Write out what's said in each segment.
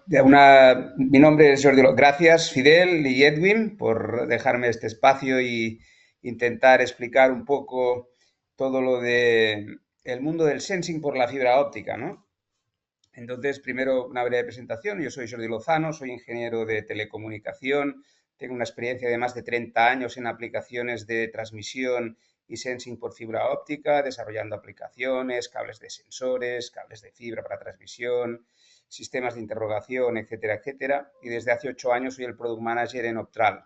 Mi nombre es Jordi. Gracias, Fidel y Edwin, por dejarme este espacio y intentar explicar un poco todo lo de el mundo del sensing por la fibra óptica, ¿no? Entonces, primero una breve presentación. Yo soy Jordi Lozano, soy ingeniero de telecomunicación, tengo una experiencia de más de 30 años en aplicaciones de transmisión y sensing por fibra óptica, desarrollando aplicaciones, cables de sensores, cables de fibra para transmisión, sistemas de interrogación, etcétera, etcétera. Y desde hace 8 años soy el Product Manager en Optral,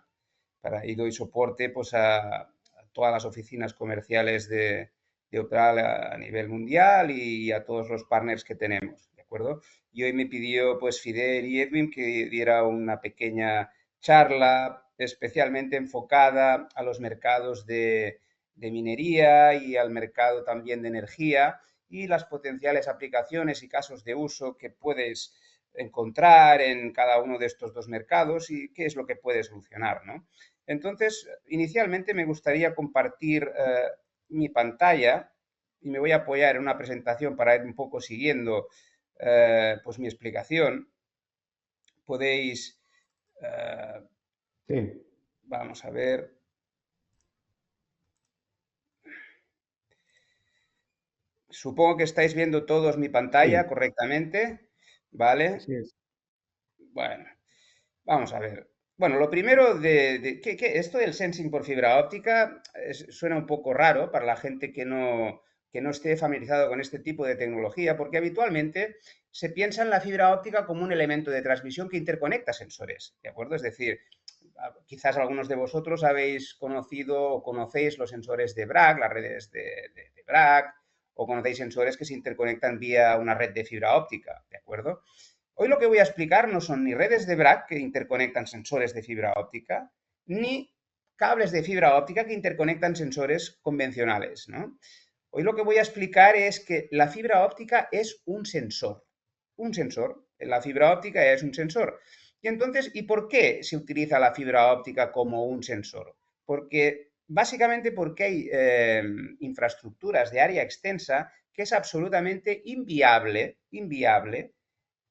y doy soporte pues, a todas las oficinas comerciales de Optral a nivel mundial y a todos los partners que tenemos, ¿de acuerdo? Y hoy me pidió pues Fidel y Edwin que diera una pequeña charla especialmente enfocada a los mercados de minería y al mercado también de energía y las potenciales aplicaciones y casos de uso que puedes encontrar en cada uno de estos dos mercados y qué es lo que puede solucionar, ¿no? Entonces, inicialmente me gustaría compartir mi pantalla y me voy a apoyar en una presentación para ir un poco siguiendo pues mi explicación. Podéis, eh, Sí, vamos a ver, supongo que estáis viendo todos mi pantalla sí, correctamente, ¿vale? así es. Bueno, vamos a ver. Bueno, lo primero esto del sensing por fibra óptica suena un poco raro para la gente que no esté familiarizado con este tipo de tecnología, porque habitualmente se piensa en la fibra óptica como un elemento de transmisión que interconecta sensores, ¿de acuerdo? Es decir, quizás algunos de vosotros habéis conocido o conocéis los sensores de Bragg, las redes de Bragg, o conocéis sensores que se interconectan vía una red de fibra óptica, ¿de acuerdo? Hoy lo que voy a explicar no son ni redes de Bragg que interconectan sensores de fibra óptica, ni cables de fibra óptica que interconectan sensores convencionales, ¿no? Hoy lo que voy a explicar es que la fibra óptica es un sensor. Un sensor. La fibra óptica es un sensor. Y entonces, ¿y por qué se utiliza la fibra óptica como un sensor? Porque básicamente porque hay infraestructuras de área extensa que es absolutamente inviable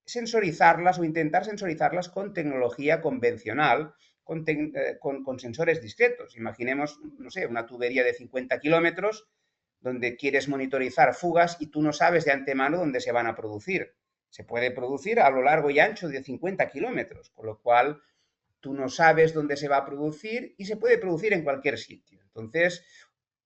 sensorizarlas o intentar sensorizarlas con tecnología convencional, con sensores discretos. Imaginemos, no sé, una tubería de 50 kilómetros donde quieres monitorizar fugas y tú no sabes de antemano dónde se van a producir. Se puede producir a lo largo y ancho de 50 kilómetros, con lo cual tú no sabes dónde se va a producir y se puede producir en cualquier sitio. Entonces,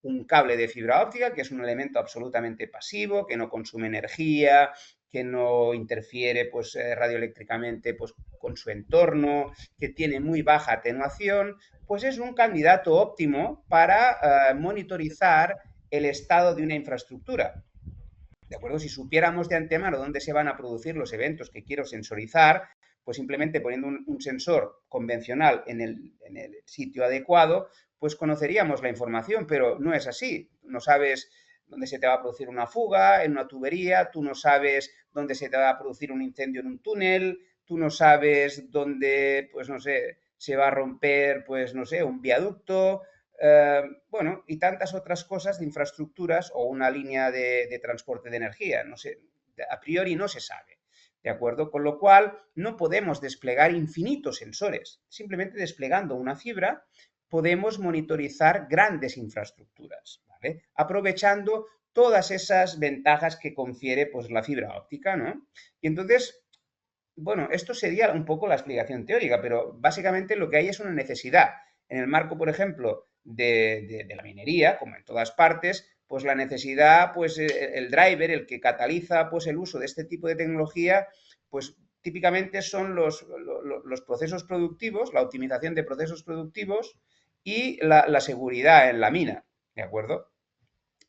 un cable de fibra óptica, que es un elemento absolutamente pasivo, que no consume energía, que no interfiere pues, radioeléctricamente pues, con su entorno, que tiene muy baja atenuación, pues es un candidato óptimo para monitorizar el estado de una infraestructura. ¿De acuerdo? Si supiéramos de antemano dónde se van a producir los eventos que quiero sensorizar, pues simplemente poniendo un sensor convencional en el sitio adecuado, pues conoceríamos la información, pero no es así. No sabes dónde se te va a producir una fuga en una tubería, tú no sabes dónde se te va a producir un incendio en un túnel, tú no sabes dónde, pues no sé, se va a romper, pues no sé, un viaducto, bueno, y tantas otras cosas de infraestructuras o una línea de transporte de energía. No sé, a priori no se sabe. ¿De acuerdo? Con lo cual, no podemos desplegar infinitos sensores. Simplemente desplegando una fibra podemos monitorizar grandes infraestructuras, ¿vale? Aprovechando todas esas ventajas que confiere pues, la fibra óptica, ¿no? Y entonces, bueno, esto sería un poco la explicación teórica, pero básicamente lo que hay es una necesidad. En el marco, por ejemplo, de la minería, como en todas partes, pues la necesidad, pues el driver, el que cataliza pues el uso de este tipo de tecnología, pues típicamente son los procesos productivos, la optimización de procesos productivos y la seguridad en la mina, ¿de acuerdo?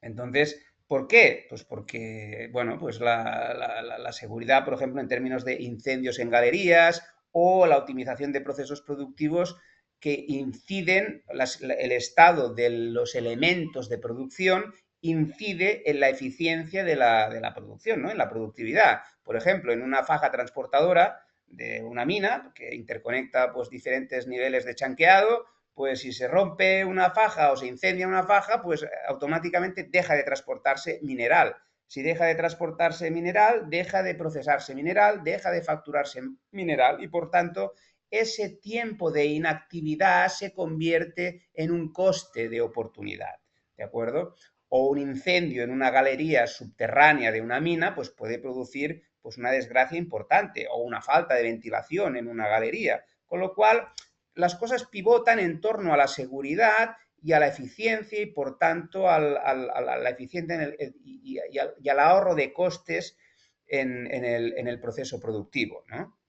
Entonces, ¿por qué? Pues porque, bueno, pues la seguridad, por ejemplo, en términos de incendios en galerías o la optimización de procesos productivos que inciden, el estado de los elementos de producción incide en la eficiencia de la producción, ¿no? En la productividad. Por ejemplo, en una faja transportadora de una mina que interconecta pues, diferentes niveles de chanqueado, pues si se rompe una faja o se incendia una faja, pues automáticamente deja de transportarse mineral. Si deja de transportarse mineral, deja de procesarse mineral, deja de facturarse mineral y, por tanto, ese tiempo de inactividad se convierte en un coste de oportunidad, ¿de acuerdo? O un incendio en una galería subterránea de una mina, pues puede producir pues una desgracia importante o una falta de ventilación en una galería. Con lo cual, las cosas pivotan en torno a la seguridad y a la eficiencia y, por tanto, a la eficiencia y al ahorro de costes en el proceso productivo, ¿no?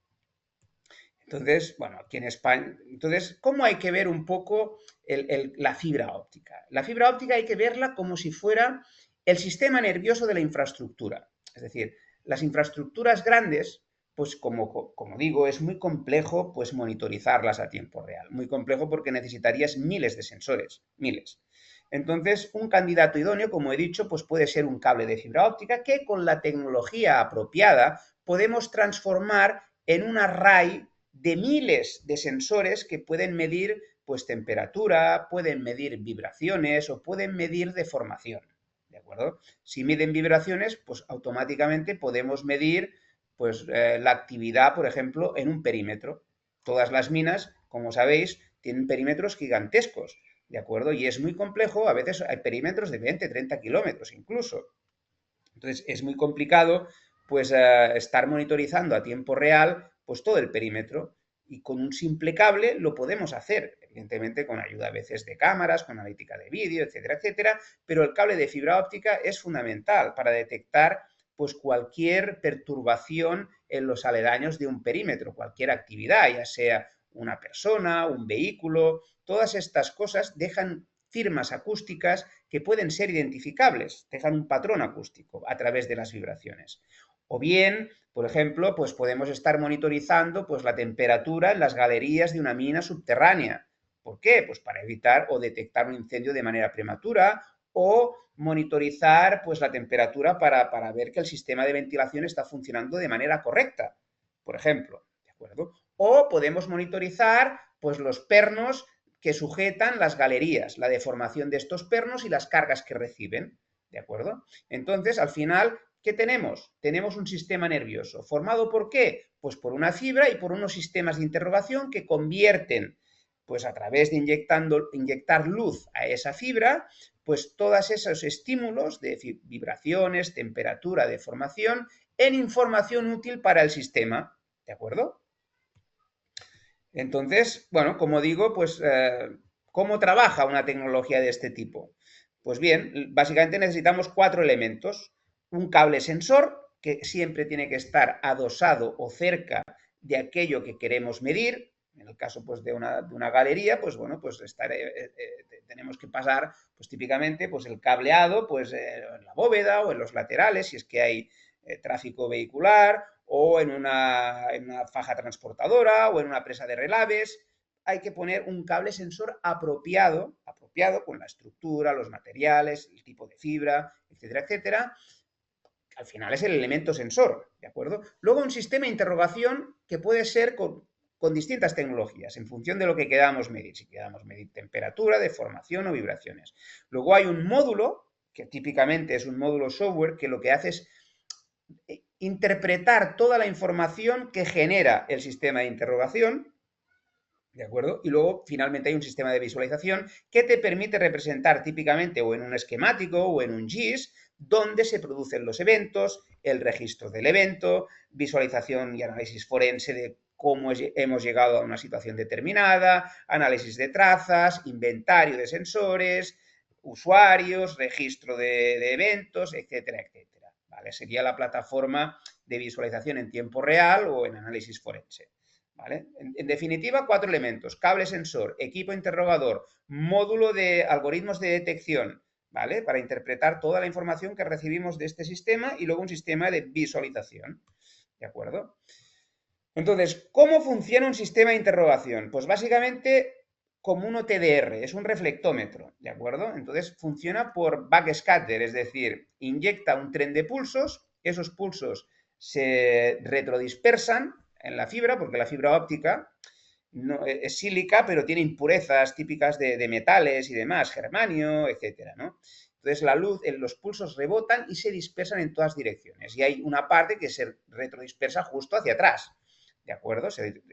Entonces, bueno, aquí en España, entonces, ¿cómo hay que ver un poco la fibra óptica? La fibra óptica hay que verla como si fuera el sistema nervioso de la infraestructura. Es decir, las infraestructuras grandes, pues como digo, es muy complejo pues monitorizarlas a tiempo real. Muy complejo porque necesitarías miles de sensores, miles. Entonces, un candidato idóneo, como he dicho, pues puede ser un cable de fibra óptica que con la tecnología apropiada podemos transformar en un array de miles de sensores que pueden medir pues temperatura, pueden medir vibraciones o pueden medir deformación, ¿de acuerdo? Si miden vibraciones, pues automáticamente podemos medir pues la actividad, por ejemplo, en un perímetro. Todas las minas, como sabéis, tienen perímetros gigantescos, ¿de acuerdo? Y es muy complejo, a veces hay perímetros de 20, 30 kilómetros incluso. Entonces es muy complicado pues estar monitorizando a tiempo real pues todo el perímetro y con un simple cable lo podemos hacer, evidentemente con ayuda a veces de cámaras, con analítica de vídeo, etcétera, etcétera, pero el cable de fibra óptica es fundamental para detectar pues cualquier perturbación en los aledaños de un perímetro, cualquier actividad, ya sea una persona, un vehículo, todas estas cosas dejan firmas acústicas que pueden ser identificables, dejan un patrón acústico a través de las vibraciones. O bien, por ejemplo, pues podemos estar monitorizando pues, la temperatura en las galerías de una mina subterránea. ¿Por qué? Pues para evitar o detectar un incendio de manera prematura o monitorizar pues, la temperatura para ver que el sistema de ventilación está funcionando de manera correcta, por ejemplo. ¿De acuerdo? O podemos monitorizar pues, los pernos que sujetan las galerías, la deformación de estos pernos y las cargas que reciben, ¿de acuerdo? Entonces, al final, ¿qué tenemos? Tenemos un sistema nervioso. ¿Formado por qué? Pues por una fibra y por unos sistemas de interrogación que convierten, pues a través de inyectar luz a esa fibra, pues todos esos estímulos de vibraciones, temperatura, deformación, en información útil para el sistema, ¿de acuerdo? Entonces, bueno, como digo, pues, ¿cómo trabaja una tecnología de este tipo? Pues bien, básicamente necesitamos cuatro elementos. Un cable sensor, que siempre tiene que estar adosado o cerca de aquello que queremos medir. En el caso pues, de una galería, pues bueno, pues tenemos que pasar, pues típicamente, pues el cableado pues, en la bóveda o en los laterales, si es que hay tráfico vehicular, o en una faja transportadora o en una presa de relaves. Hay que poner un cable sensor apropiado con la estructura, los materiales, el tipo de fibra, etcétera, etcétera. Al final es el elemento sensor, ¿de acuerdo? Luego un sistema de interrogación que puede ser con distintas tecnologías, en función de lo que queramos medir. Si queramos medir temperatura, deformación o vibraciones. Luego hay un módulo, que típicamente es un módulo software, que lo que hace es interpretar toda la información que genera el sistema de interrogación, ¿de acuerdo? Y luego, finalmente, hay un sistema de visualización que te permite representar típicamente o en un esquemático o en un GIS, donde se producen los eventos, el registro del evento, visualización y análisis forense de cómo hemos llegado a una situación determinada, análisis de trazas, inventario de sensores, usuarios, registro de eventos, etcétera, etcétera. ¿Vale? Sería la plataforma de visualización en tiempo real o en análisis forense. ¿Vale? En definitiva, cuatro elementos: cable sensor, equipo interrogador, módulo de algoritmos de detección, ¿vale? Para interpretar toda la información que recibimos de este sistema y luego un sistema de visualización, ¿de acuerdo? Entonces, ¿cómo funciona un sistema de interrogación? Pues básicamente como un OTDR, es un reflectómetro, ¿de acuerdo? Entonces funciona por backscatter, es decir, inyecta un tren de pulsos, esos pulsos se retrodispersan en la fibra, porque la fibra óptica no, es sílica, pero tiene impurezas típicas de metales y demás, germanio, etcétera, ¿no? Entonces la luz, los pulsos rebotan y se dispersan en todas direcciones. Y hay una parte que se retrodispersa justo hacia atrás. ¿De acuerdo?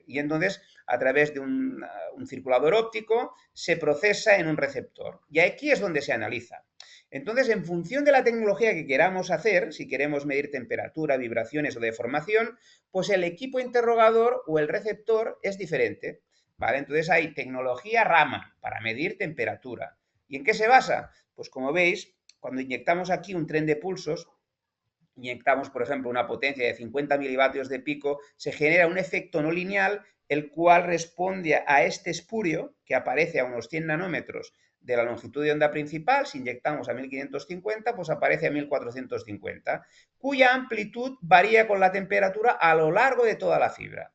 Y entonces, a través de un circulador óptico, se procesa en un receptor. Y aquí es donde se analiza. Entonces, en función de la tecnología que queramos hacer, si queremos medir temperatura, vibraciones o deformación, pues el equipo interrogador o el receptor es diferente. ¿Vale? Entonces hay tecnología Raman para medir temperatura. ¿Y en qué se basa? Pues como veis, cuando inyectamos aquí un tren de pulsos, inyectamos, por ejemplo, una potencia de 50 milivatios de pico, se genera un efecto no lineal, el cual responde a este espurio que aparece a unos 100 nanómetros de la longitud de onda principal. Si inyectamos a 1550, pues aparece a 1450, cuya amplitud varía con la temperatura a lo largo de toda la fibra.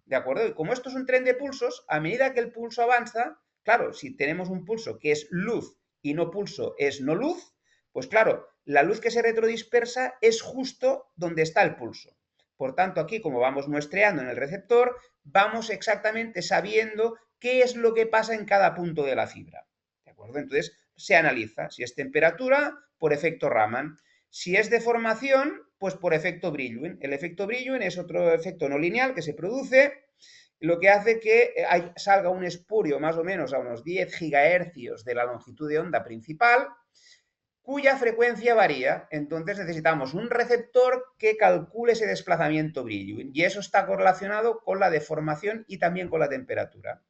¿De acuerdo? Y como esto es un tren de pulsos, a medida que el pulso avanza, claro, si tenemos un pulso que es luz y no pulso es no luz, pues claro, la luz que se retrodispersa es justo donde está el pulso. Por tanto, aquí, como vamos muestreando en el receptor, vamos exactamente sabiendo qué es lo que pasa en cada punto de la fibra. ¿De acuerdo? Entonces, se analiza. Si es temperatura, por efecto Raman. Si es deformación, pues por efecto Brillouin. El efecto Brillouin es otro efecto no lineal que se produce, lo que hace que salga un espurio más o menos a unos 10 gigahercios de la longitud de onda principal, cuya frecuencia varía. Entonces necesitamos un receptor que calcule ese desplazamiento Brillouin, y eso está correlacionado con la deformación y también con la temperatura.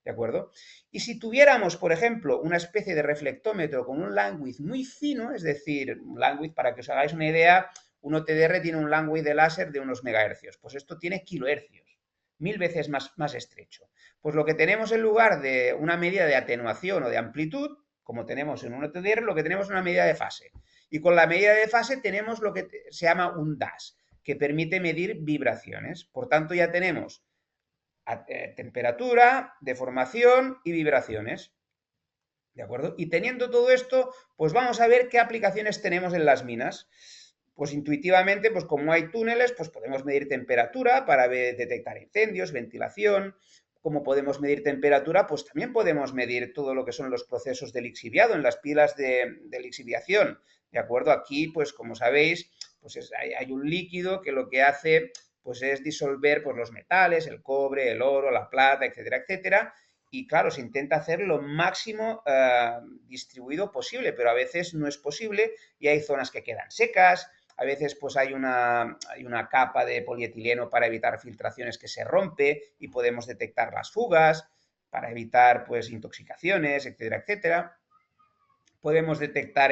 ¿De acuerdo? Y si tuviéramos, por ejemplo, una especie de reflectómetro con un langwidth muy fino, es decir, un langwidth, para que os hagáis una idea, un OTDR tiene un langwidth de láser de unos megahercios, pues esto tiene kilohercios, 1000 veces más estrecho. Pues lo que tenemos en lugar de una medida de atenuación o de amplitud, como tenemos en un OTDR, lo que tenemos es una medida de fase. Y con la medida de fase tenemos lo que se llama un DAS, que permite medir vibraciones. Por tanto, ya tenemos temperatura, deformación y vibraciones. ¿De acuerdo? Y teniendo todo esto, pues vamos a ver qué aplicaciones tenemos en las minas. Pues intuitivamente, pues como hay túneles, pues podemos medir temperatura para detectar incendios, ventilación. Como podemos medir temperatura, pues también podemos medir todo lo que son los procesos de lixiviado en las pilas de lixiviación. ¿De acuerdo? Aquí, pues como sabéis, pues hay un líquido que lo que hace pues es disolver pues, los metales, el cobre, el oro, la plata, etcétera, etcétera. Y claro, se intenta hacer lo máximo distribuido posible, pero a veces no es posible y hay zonas que quedan secas, a veces pues hay una capa de polietileno para evitar filtraciones que se rompe y podemos detectar las fugas, para evitar pues intoxicaciones, etcétera, etcétera. Podemos detectar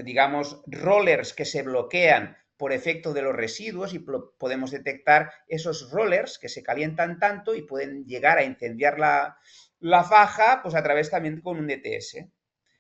digamos, rollers que se bloquean por efecto de los residuos y podemos detectar esos rollers que se calientan tanto y pueden llegar a incendiar la faja, pues a través también con un DTS.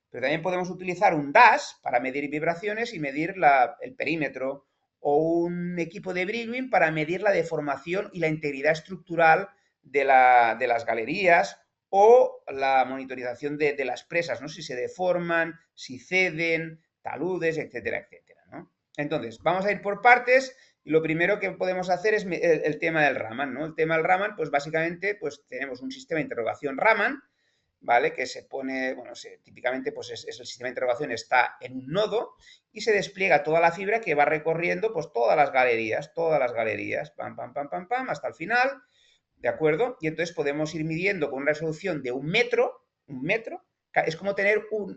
Pero también podemos utilizar un DAS para medir vibraciones y medir el perímetro, o un equipo de Brillouin para medir la deformación y la integridad estructural de las galerías, o la monitorización de las presas, ¿no? Si se deforman, si ceden, taludes, etcétera, etcétera, ¿no? Entonces, vamos a ir por partes. Y lo primero que podemos hacer es el tema del Raman, ¿no? El tema del Raman, pues básicamente, pues tenemos un sistema de interrogación Raman, ¿vale? Que se pone, bueno, típicamente pues es el sistema de interrogación está en un nodo y se despliega toda la fibra que va recorriendo pues todas las galerías, pam, pam, pam, pam, pam, hasta el final, ¿de acuerdo? Y entonces podemos ir midiendo con una resolución de un metro, es como tener ¿cómo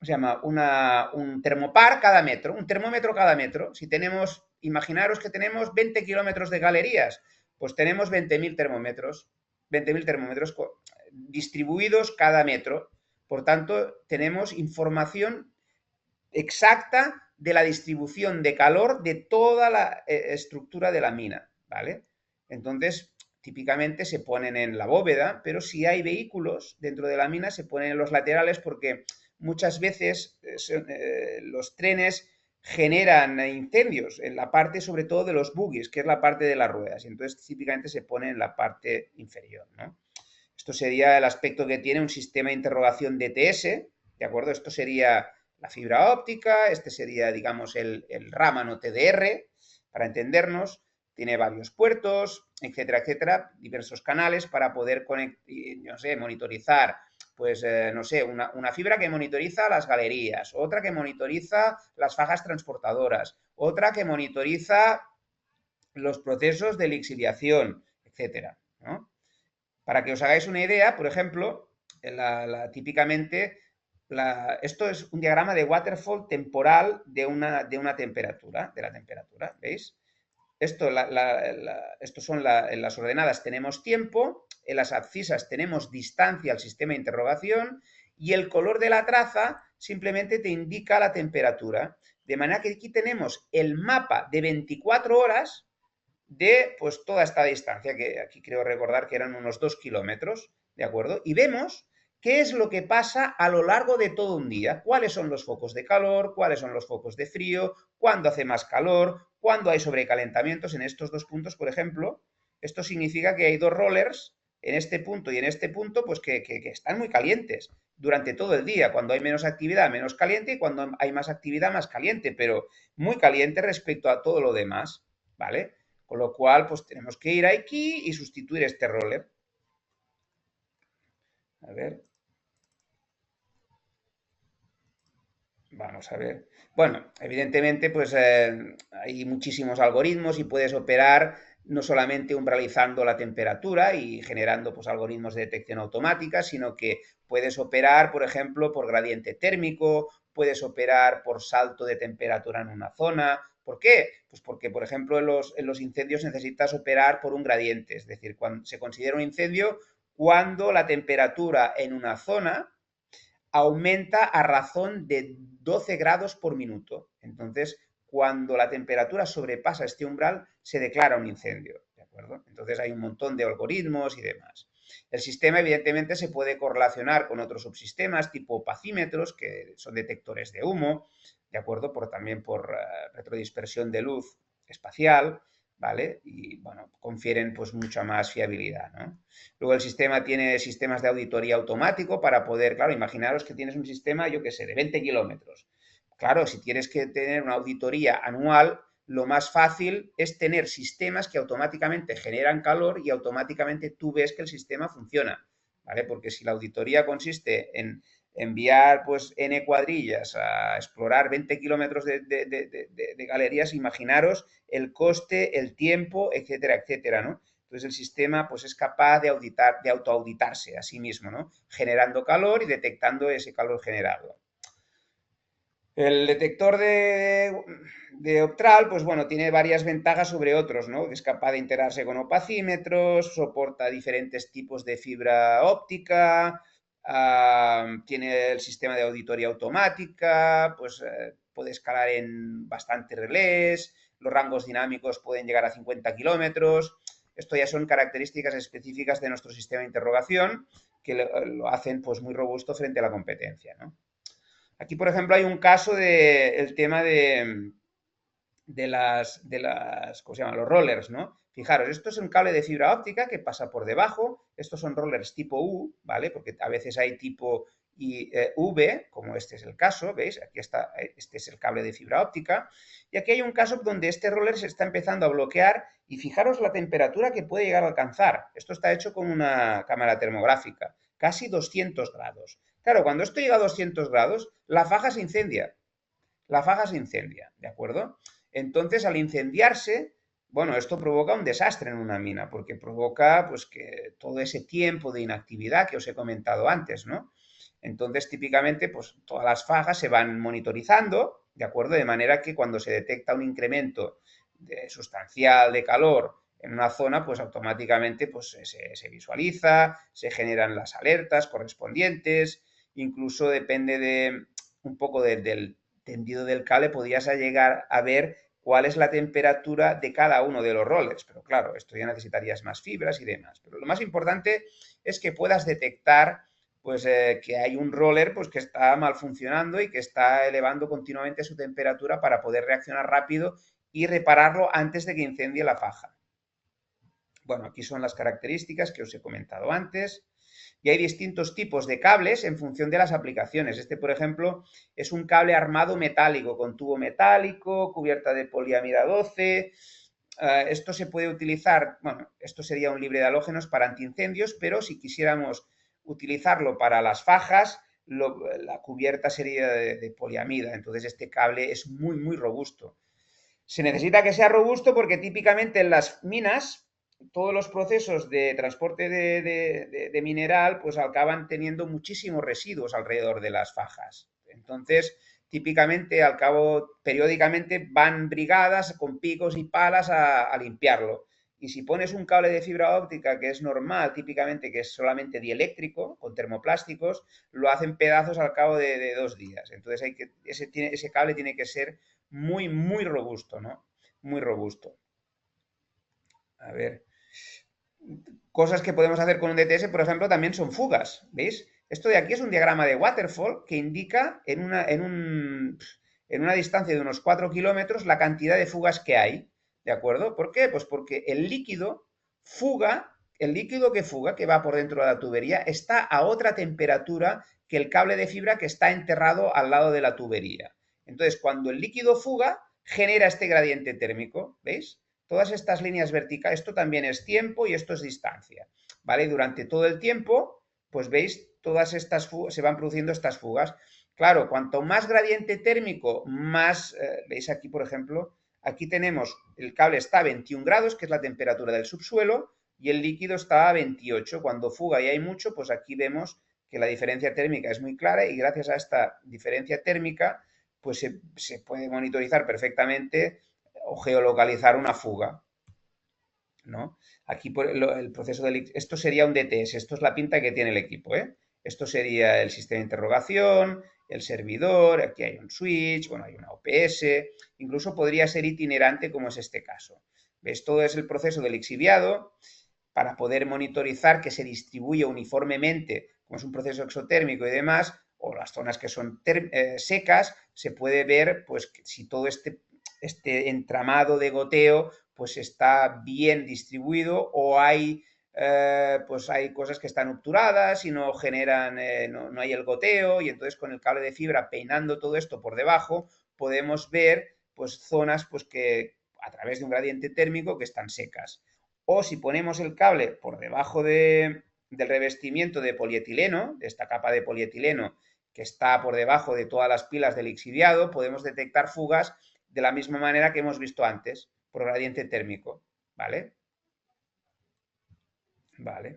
se llama? Un termopar cada metro, un termómetro cada metro. Si tenemos, imaginaros que tenemos 20 kilómetros de galerías, pues tenemos 20.000 termómetros, 20.000 termómetros distribuidos cada metro. Por tanto, tenemos información exacta de la distribución de calor de toda la estructura de la mina, ¿vale? Entonces, típicamente se ponen en la bóveda, pero si hay vehículos dentro de la mina, se ponen en los laterales porque muchas veces los trenes generan incendios en la parte, sobre todo, de los bogies, que es la parte de las ruedas, y entonces típicamente se pone en la parte inferior, ¿no? Esto sería el aspecto que tiene un sistema de interrogación DTS, ¿de acuerdo? Esto sería la fibra óptica, este sería, digamos, el Raman o TDR, para entendernos. Tiene varios puertos, etcétera, etcétera, diversos canales para poder no sé, monitorizar pues no sé, una fibra que monitoriza las galerías, otra que monitoriza las fajas transportadoras, otra que monitoriza los procesos de lixiviación, etcétera, ¿no? Para que os hagáis una idea, por ejemplo, típicamente esto es un diagrama de waterfall temporal de la temperatura, ¿veis? Esto son en las ordenadas tenemos tiempo, en las abscisas tenemos distancia al sistema de interrogación y el color de la traza simplemente te indica la temperatura. De manera que aquí tenemos el mapa de 24 horas de pues toda esta distancia, que aquí creo recordar que eran unos 2 kilómetros, ¿de acuerdo? Y vemos qué es lo que pasa a lo largo de todo un día, cuáles son los focos de calor, cuáles son los focos de frío, cuándo hace más calor, cuándo hay sobrecalentamientos en estos dos puntos, por ejemplo. Esto significa que hay dos rollers en este punto y en este punto, pues que están muy calientes durante todo el día. Cuando hay menos actividad, menos caliente, y cuando hay más actividad, más caliente, pero muy caliente respecto a todo lo demás, ¿vale? Con lo cual, pues tenemos que ir aquí y sustituir este roller. A ver. Vamos a ver. Bueno, evidentemente, pues hay muchísimos algoritmos y puedes operar no solamente umbralizando la temperatura y generando pues algoritmos de detección automática, sino que puedes operar, por ejemplo, por gradiente térmico, puedes operar por salto de temperatura en una zona. ¿Por qué? Pues porque, por ejemplo, en los incendios necesitas operar por un gradiente, es decir, cuando se considera un incendio cuando la temperatura en una zona aumenta a razón de 12 grados por minuto. Entonces, cuando la temperatura sobrepasa este umbral, se declara un incendio, ¿de acuerdo? Entonces hay un montón de algoritmos y demás. El sistema, evidentemente, se puede correlacionar con otros subsistemas tipo pacímetros, que son detectores de humo, ¿de acuerdo? También por retrodispersión de luz espacial, ¿vale? Y, bueno, confieren pues mucha más fiabilidad, ¿no? Luego el sistema tiene sistemas de auditoría automático para poder, claro, imaginaros que tienes un sistema, yo qué sé, de 20 kilómetros. Claro, si tienes que tener una auditoría anual, lo más fácil es tener sistemas que automáticamente generan calor y automáticamente tú ves que el sistema funciona, ¿vale? Porque si la auditoría consiste en enviar pues N cuadrillas a explorar 20 kilómetros de galerías, imaginaros el coste, el tiempo, etcétera, etcétera, ¿no? Entonces el sistema pues, es capaz de autoauditarse a sí mismo, ¿no? Generando calor y detectando ese calor generado. El detector de Optral, pues bueno, tiene varias ventajas sobre otros, ¿no? Es capaz de integrarse con opacímetros, soporta diferentes tipos de fibra óptica, tiene el sistema de auditoría automática, pues puede escalar en bastantes relés, los rangos dinámicos pueden llegar a 50 kilómetros. Esto ya son características específicas de nuestro sistema de interrogación que lo hacen pues muy robusto frente a la competencia, ¿no? Aquí, por ejemplo, hay un caso del tema de ¿cómo se llaman? Los rollers, ¿no? Fijaros, esto es un cable de fibra óptica que pasa por debajo, estos son rollers tipo U, ¿vale? Porque a veces hay tipo V, como este es el caso, ¿veis? Aquí está, este es el cable de fibra óptica, y aquí hay un caso donde este roller se está empezando a bloquear y fijaros la temperatura que puede llegar a alcanzar. Esto está hecho con una cámara termográfica, casi 200 grados. Claro, cuando esto llega a 200 grados, la faja se incendia. La faja se incendia, ¿de acuerdo? Entonces, al incendiarse, bueno, esto provoca un desastre en una mina, porque provoca, pues, que todo ese tiempo de inactividad que os he comentado antes, ¿no? Entonces, típicamente, pues, todas las fajas se van monitorizando, ¿de acuerdo? De manera que cuando se detecta un incremento sustancial de calor en una zona, pues automáticamente pues, se visualiza, se generan las alertas correspondientes, incluso depende de un poco del tendido del cable, podrías llegar a ver cuál es la temperatura de cada uno de los rollers. Pero claro, esto ya necesitarías más fibras y demás. Pero lo más importante es que puedas detectar pues que hay un roller pues que está mal funcionando y que está elevando continuamente su temperatura para poder reaccionar rápido y repararlo antes de que incendie la faja. Bueno, aquí son las características que os he comentado antes. Y hay distintos tipos de cables en función de las aplicaciones. Este, por ejemplo, es un cable armado metálico, con tubo metálico, cubierta de poliamida 12. Esto se puede utilizar, bueno, esto sería un libre de halógenos para antiincendios, pero si quisiéramos utilizarlo para las fajas, la cubierta sería de poliamida. Entonces este cable es muy, muy robusto. Se necesita que sea robusto porque típicamente en las minas todos los procesos de transporte de mineral pues acaban teniendo muchísimos residuos alrededor de las fajas. Entonces, típicamente al cabo, periódicamente van brigadas con picos y palas a limpiarlo. Y si pones un cable de fibra óptica que es normal, típicamente que es solamente dieléctrico, con termoplásticos, lo hacen pedazos al cabo de 2 días. Entonces ese cable tiene que ser muy, muy robusto, ¿no? Muy robusto. A ver. Cosas que podemos hacer con un DTS, por ejemplo, también son fugas, ¿veis? Esto de aquí es un diagrama de waterfall que indica en una distancia de unos 4 kilómetros la cantidad de fugas que hay, ¿de acuerdo? ¿Por qué? Pues porque el líquido que fuga, que va por dentro de la tubería, está a otra temperatura que el cable de fibra que está enterrado al lado de la tubería. Entonces, cuando el líquido fuga, genera este gradiente térmico, ¿veis? Todas estas líneas verticales, esto también es tiempo y esto es distancia, ¿vale? Durante todo el tiempo, pues veis, todas estas fugas, se van produciendo estas fugas. Claro, cuanto más gradiente térmico, más, veis aquí, por ejemplo, aquí tenemos, el cable está a 21 grados, que es la temperatura del subsuelo, y el líquido está a 28. Cuando fuga y hay mucho, pues aquí vemos que la diferencia térmica es muy clara y gracias a esta diferencia térmica, pues se puede monitorizar perfectamente o geolocalizar una fuga, ¿no? Aquí por el proceso de... Esto sería un DTS, esto es la pinta que tiene el equipo, ¿eh? Esto sería el sistema de interrogación, el servidor, aquí hay un switch, bueno, hay una OPS, incluso podría ser itinerante como es este caso. ¿Ves? Todo es el proceso del lixiviado para poder monitorizar que se distribuye uniformemente, como es un proceso exotérmico y demás, o las zonas que son secas, se puede ver pues si todo este entramado de goteo pues está bien distribuido o pues hay cosas que están obturadas y no generan, no hay el goteo y entonces con el cable de fibra peinando todo esto por debajo podemos ver pues zonas pues que a través de un gradiente térmico que están secas. O si ponemos el cable por debajo del revestimiento de polietileno, de esta capa de polietileno que está por debajo de todas las pilas del lixiviado, podemos detectar fugas de la misma manera que hemos visto antes, por gradiente térmico, ¿vale? Vale.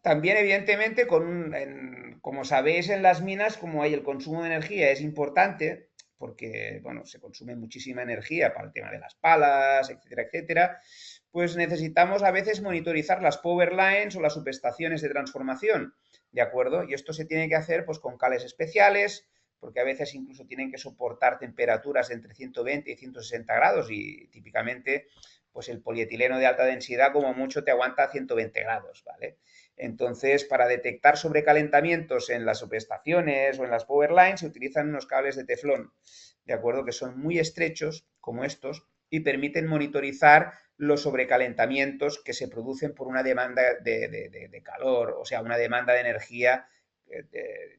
También, evidentemente, como sabéis, en las minas, como hay el consumo de energía es importante, porque, bueno, se consume muchísima energía para el tema de las palas, etcétera, etcétera, pues necesitamos a veces monitorizar las power lines o las subestaciones de transformación, ¿de acuerdo? Y esto se tiene que hacer pues con cables especiales, porque a veces incluso tienen que soportar temperaturas de entre 120 y 160 grados y típicamente pues el polietileno de alta densidad como mucho te aguanta 120 grados, ¿vale? Entonces, para detectar sobrecalentamientos en las subestaciones o en las power lines se utilizan unos cables de teflón, ¿de acuerdo? Que son muy estrechos, como estos, y permiten monitorizar los sobrecalentamientos que se producen por una demanda de calor, o sea, una demanda de energía,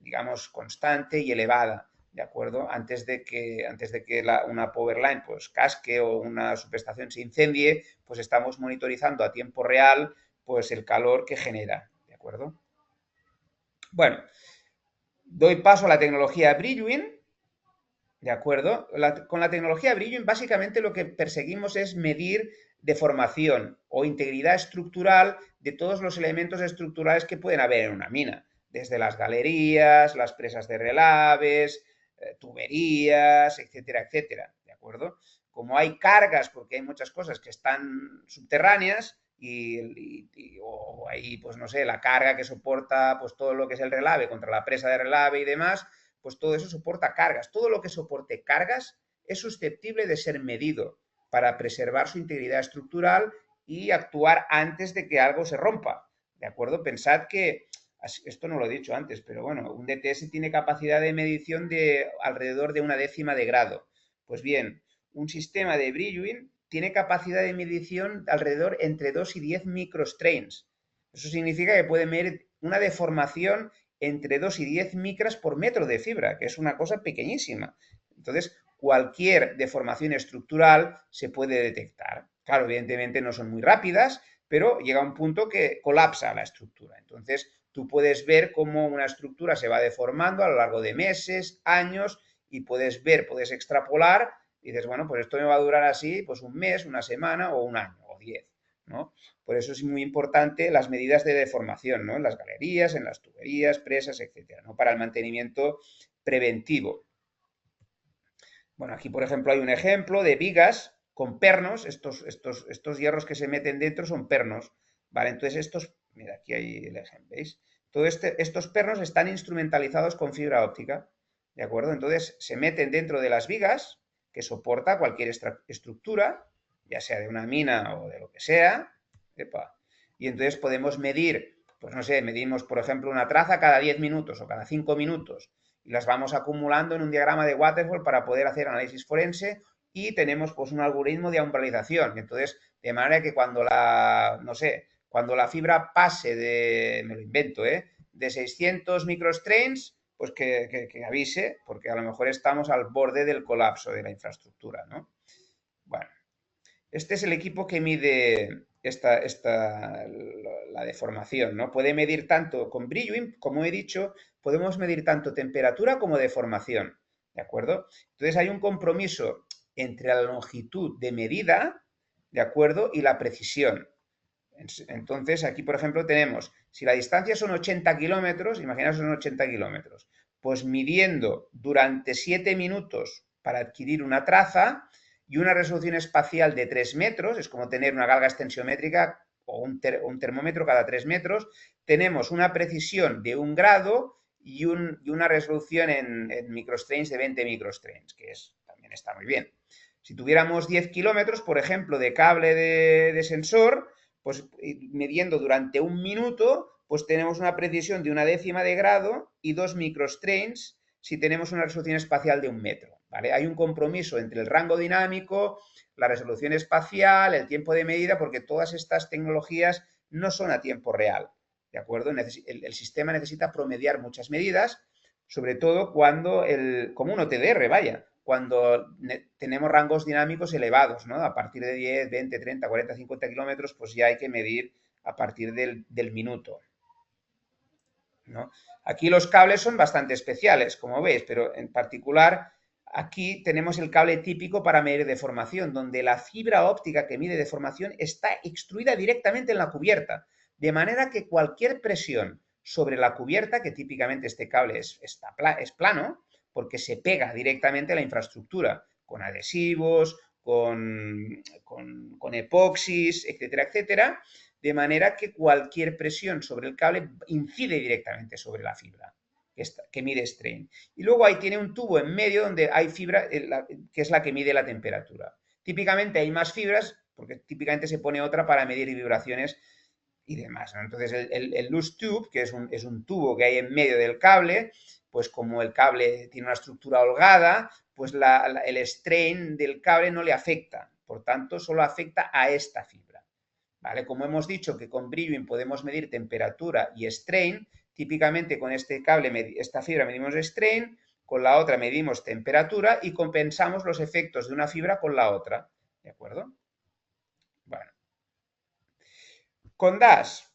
digamos, constante y elevada, ¿de acuerdo? Antes de que una power line pues casque o una subestación se incendie, pues estamos monitorizando a tiempo real pues el calor que genera, ¿de acuerdo? Bueno, doy paso a la tecnología Bridgewin, ¿de acuerdo? Con la tecnología Bridgewin básicamente lo que perseguimos es medir deformación o integridad estructural de todos los elementos estructurales que pueden haber en una mina, desde las galerías, las presas de relaves, tuberías, etcétera, etcétera, ¿de acuerdo? Como hay cargas, porque hay muchas cosas que están subterráneas, o ahí, pues no sé, la carga que soporta pues todo lo que es el relave contra la presa de relave y demás, pues todo eso soporta cargas. Todo lo que soporte cargas es susceptible de ser medido para preservar su integridad estructural y actuar antes de que algo se rompa. ¿De acuerdo? Pensad que, esto no lo he dicho antes, pero bueno, un DTS tiene capacidad de medición de alrededor de 1/10 de grado. Pues bien, un sistema de Bridgewin tiene capacidad de medición alrededor entre 2 y 10 microstrains. Eso significa que puede medir una deformación entre 2 y 10 micras por metro de fibra, que es una cosa pequeñísima. Entonces, cualquier deformación estructural se puede detectar. Claro, evidentemente no son muy rápidas, pero llega un punto que colapsa la estructura. Entonces, tú puedes ver cómo una estructura se va deformando a lo largo de meses, años, y puedes ver, puedes extrapolar, y dices, bueno, pues esto me va a durar así, pues un mes, una semana o un año o 10, ¿no? Por eso es muy importante las medidas de deformación, ¿no? En las galerías, en las tuberías, presas, etcétera, ¿no? Para el mantenimiento preventivo. Bueno, aquí por ejemplo hay un ejemplo de vigas con pernos, estos hierros que se meten dentro son pernos, ¿vale? Entonces estos, mira, aquí hay el ejemplo, ¿veis? Estos pernos están instrumentalizados con fibra óptica, ¿de acuerdo? Entonces se meten dentro de las vigas que soporta cualquier estructura, ya sea de una mina o de lo que sea, epa, y entonces podemos medir, pues no sé, medimos por ejemplo una traza cada 10 minutos o cada 5 minutos, y las vamos acumulando en un diagrama de waterfall para poder hacer análisis forense y tenemos pues un algoritmo de umbalización. Entonces, de manera que cuando la, no sé, cuando la fibra pase de, me lo invento, de 600 microstrains, pues que avise, porque a lo mejor estamos al borde del colapso de la infraestructura, ¿no? Bueno, este es el equipo que mide la deformación, ¿no? Puede medir tanto con brillo, como he dicho, podemos medir tanto temperatura como deformación, ¿de acuerdo? Entonces hay un compromiso entre la longitud de medida, ¿de acuerdo? Y la precisión. Entonces aquí, por ejemplo, tenemos, si la distancia son 80 kilómetros, imaginaos son 80 kilómetros, pues midiendo durante 7 minutos para adquirir una traza, y una resolución espacial de 3 metros, es como tener una galga extensiométrica o un termómetro cada 3 metros, tenemos una precisión de 1 grado y una resolución en microstrains de 20 microstrains, que también está muy bien. Si tuviéramos 10 kilómetros, por ejemplo, de cable de sensor, pues midiendo durante 1 minuto, pues tenemos una precisión de 1/10 de grado y 2 microstrains si tenemos una resolución espacial de 1 metro. ¿Vale? Hay un compromiso entre el rango dinámico, la resolución espacial, el tiempo de medida, porque todas estas tecnologías no son a tiempo real, ¿de acuerdo? El sistema necesita promediar muchas medidas, sobre todo cuando, como un OTDR, vaya, cuando tenemos rangos dinámicos elevados, ¿no? A partir de 10, 20, 30, 40, 50 kilómetros, pues ya hay que medir a partir del minuto, ¿no? Aquí los cables son bastante especiales, como veis, pero en particular aquí tenemos el cable típico para medir deformación, donde la fibra óptica que mide deformación está extruida directamente en la cubierta, de manera que cualquier presión sobre la cubierta, que típicamente este cable es plano, porque se pega directamente a la infraestructura, con adhesivos, con epoxis, etcétera, etcétera, de manera que cualquier presión sobre el cable incide directamente sobre la fibra que mide strain. Y luego ahí tiene un tubo en medio donde hay fibra que es la que mide la temperatura. Típicamente hay más fibras, porque típicamente se pone otra para medir vibraciones y demás, ¿no? Entonces el loose tube, que es un tubo que hay en medio del cable, pues como el cable tiene una estructura holgada, pues el strain del cable no le afecta, por tanto solo afecta a esta fibra. ¿Vale? Como hemos dicho que con Brilluin podemos medir temperatura y strain, típicamente con este cable, esta fibra medimos strain, con la otra medimos temperatura y compensamos los efectos de una fibra con la otra. ¿De acuerdo? Bueno. Con DAS.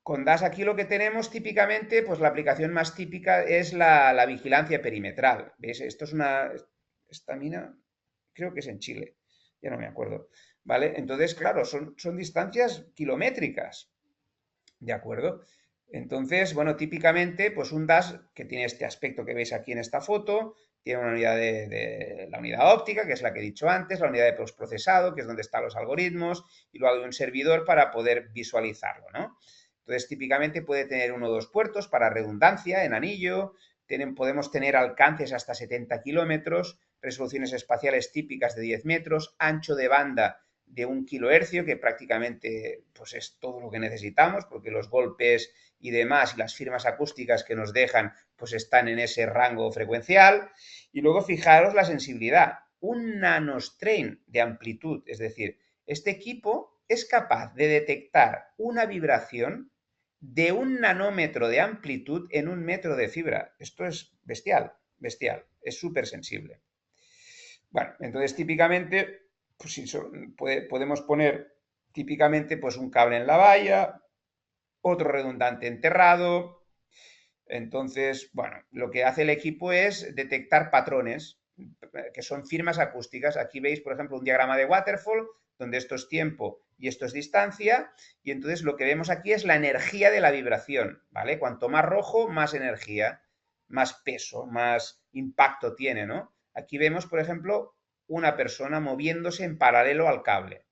Con DAS aquí lo que tenemos típicamente, pues la aplicación más típica es la vigilancia perimetral. ¿Veis? Esto es esta mina, creo que es en Chile, ya no me acuerdo. ¿Vale? Entonces, claro, son distancias kilométricas, ¿de acuerdo? Entonces, bueno, típicamente, pues un DAS que tiene este aspecto que veis aquí en esta foto, tiene una unidad de la unidad óptica, que es la que he dicho antes, la unidad de postprocesado, que es donde están los algoritmos, y luego hay un servidor para poder visualizarlo, ¿no? Entonces, típicamente puede tener 1 o 2 puertos para redundancia en anillo, podemos tener alcances hasta 70 kilómetros, resoluciones espaciales típicas de 10 metros, ancho de banda de 1 kilohercio, que prácticamente pues es todo lo que necesitamos, porque los golpes y demás y las firmas acústicas que nos dejan pues están en ese rango frecuencial. Y luego fijaros la sensibilidad, un nanostrain de amplitud, es decir, este equipo es capaz de detectar una vibración de 1 nanómetro de amplitud en 1 metro de fibra. Esto es bestial, bestial, es súper sensible. Bueno, entonces típicamente pues podemos poner típicamente pues un cable en la valla otro redundante enterrado. Entonces, bueno, lo que hace el equipo es detectar patrones, que son firmas acústicas. Aquí veis, por ejemplo, un diagrama de waterfall, donde esto es tiempo y esto es distancia, y entonces lo que vemos aquí es la energía de la vibración, ¿vale? Cuanto más rojo, más energía, más peso, más impacto tiene, ¿no? Aquí vemos, por ejemplo, una persona moviéndose en paralelo al cable.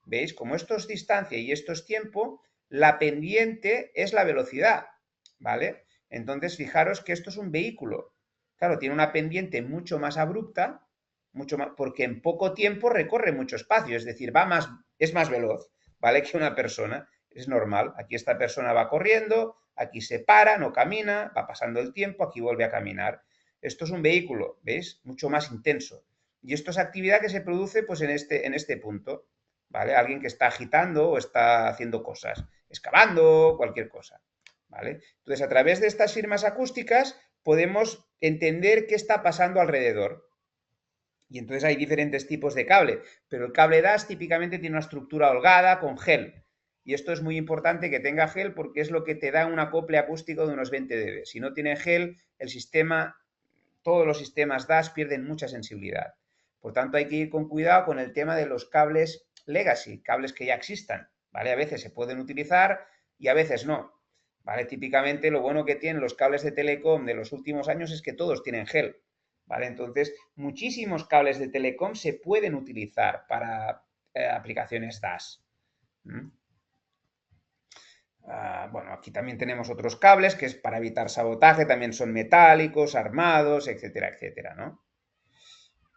¿Veis? Como esto es distancia y esto es tiempo, la pendiente es la velocidad, ¿vale? Entonces, fijaros que esto es un vehículo. Claro, tiene una pendiente mucho más abrupta, mucho más, porque en poco tiempo recorre mucho espacio, es decir, va más, es más veloz, ¿vale? Que una persona. Es normal. Aquí esta persona va corriendo, aquí se para, no camina, va pasando el tiempo, aquí vuelve a caminar. Esto es un vehículo, ¿veis? Mucho más intenso. Y esto es actividad que se produce pues en este punto, ¿vale? Alguien que está agitando o está haciendo cosas, excavando, cualquier cosa. ¿Vale? Entonces, a través de estas firmas acústicas podemos entender qué está pasando alrededor. Y entonces hay diferentes tipos de cable, pero el cable DAS típicamente tiene una estructura holgada con gel. Y esto es muy importante que tenga gel porque es lo que te da un acople acústico de unos 20 dB. Si no tiene gel, el sistema, todos los sistemas DAS pierden mucha sensibilidad. Por tanto, hay que ir con cuidado con el tema de los cables legacy, cables que ya existan. ¿Vale? A veces se pueden utilizar y a veces no. ¿Vale? Típicamente lo bueno que tienen los cables de telecom de los últimos años es que todos tienen gel. ¿Vale? Entonces, muchísimos cables de telecom se pueden utilizar para aplicaciones DAS. ¿Mm? Bueno, aquí también tenemos otros cables que es para evitar sabotaje, también son metálicos, armados, etcétera, etcétera, ¿no?